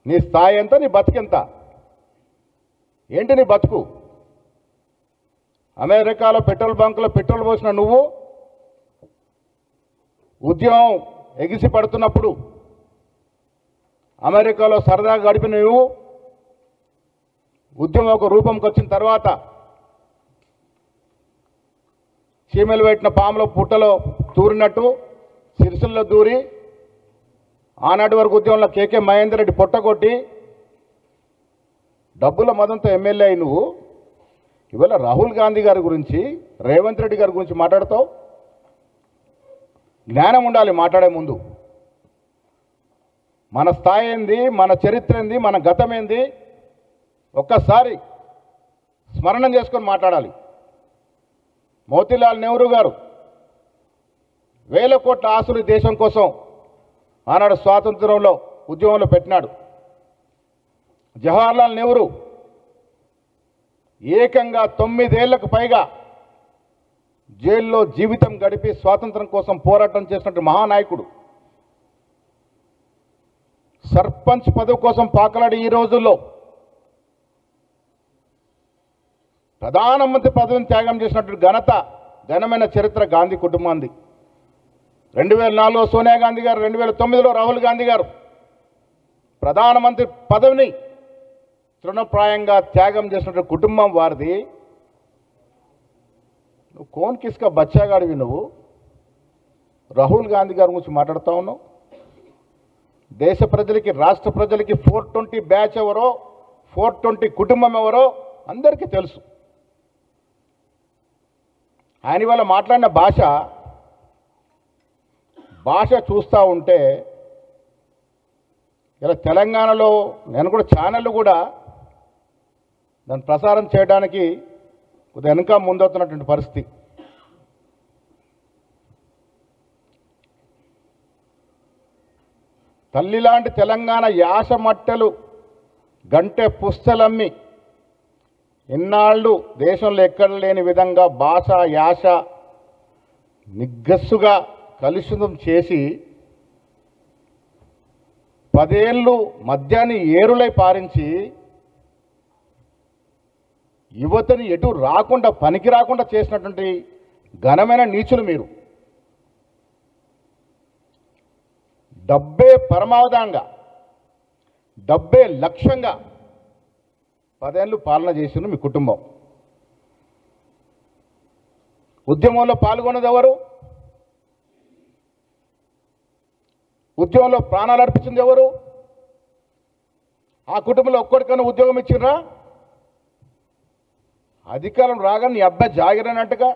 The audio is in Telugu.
నీ స్థాయి ఎంత, నీ బతుకెంత, ఏంటి నీ బతుకు? అమెరికాలో పెట్రోల్ బంకులో పెట్రోల్ పోసిన నువ్వు ఉద్యమం ఎగిసి పడుతున్నప్పుడు అమెరికాలో సరదాగా గడిపిన నువ్వు ఉద్యమం ఒక రూపంకి వచ్చిన తర్వాత చీమలు పెట్టిన పాములో పుట్టలో దూరినట్టు సిరిసిల్లో దూరి ఆనాటి వరకు ఉద్యమంలో కేకే మహేందర్ రెడ్డి పొట్టగొట్టి డబ్బుల మదంతో ఎమ్మెల్యే అయి నువ్వు ఇవాళ రాహుల్ గాంధీ గారి గురించి, రేవంత్ రెడ్డి గారి గురించి మాట్లాడతావు. జ్ఞానం ఉండాలి మాట్లాడే ముందు. మన స్థాయి ఏంది, మన చరిత్ర ఏంది, మన గతం ఏంది ఒక్కసారి స్మరణం చేసుకొని మాట్లాడాలి. మోతీలాల్ నెహ్రూ గారు వేల కోట్ల ఆస్తులు దేశం కోసం ఆనాడు స్వాతంత్రంలో ఉద్యమంలో పెట్టినాడు. జవహర్లాల్ నెహ్రూ ఏకంగా 9 ఏళ్లకు పైగా జైల్లో జీవితం గడిపి స్వాతంత్రం కోసం పోరాటం చేసినట్టు మహానాయకుడు. సర్పంచ్ పదవి కోసం పాకలాడి ఈ రోజుల్లో ప్రధానమంత్రి పదవిని త్యాగం చేసినట్టు ఘనమైన చరిత్ర గాంధీ కుటుంబాంది. 2004లో సోనియా గాంధీ గారు, 2009లో రాహుల్ గాంధీ గారు ప్రధానమంత్రి పదవిని తృణప్రాయంగా త్యాగం చేసినట్టు కుటుంబం వారిది. నువ్వు కోన్ కిస్కా బచ్చాగాడివి. నువ్వు రాహుల్ గాంధీ గారి గురించి మాట్లాడుతూ ఉన్నావు. దేశ ప్రజలకి, రాష్ట్ర ప్రజలకి 420 బ్యాచ్ ఎవరో, 420 కుటుంబం ఎవరో అందరికీ తెలుసు. ఆయన వల్ల మాట్లాడిన భాష చూస్తూ ఉంటే ఇలా తెలంగాణలో నేను కూడా ఛానళ్ళు కూడా దాన్ని ప్రసారం చేయడానికి కొద్దిగా వెనుక ముందవుతున్నటువంటి పరిస్థితి. తల్లిలాంటి తెలంగాణ యాస మట్టెలు గంటె పుస్తలమ్మి ఇన్నాళ్ళు దేశంలో ఎక్కడ లేని విధంగా భాష యాస నిగ్గస్సుగా కలుషితం చేసి 10 ఏళ్ళు మద్యాన్ని ఏరులై పారించి యువతని ఎటు రాకుండా, పనికి రాకుండా చేసినటువంటి ఘనమైన నీచులు మీరు. డబ్బే పరమావధానంగా, డబ్బే లక్ష్యంగా 10 ఏళ్ళు పాలన చేసిన మీ కుటుంబం. ఉద్యమంలో పాల్గొన్నది ఎవరు? ఉద్యమంలో ప్రాణాలు అర్పించింది ఎవరు? ఆ కుటుంబంలో ఒక్కడికైనా ఉద్యోగం ఇచ్చిర్రా? అధికారం రాగానే నీ అబ్బాయి జాగిరనట్టుగా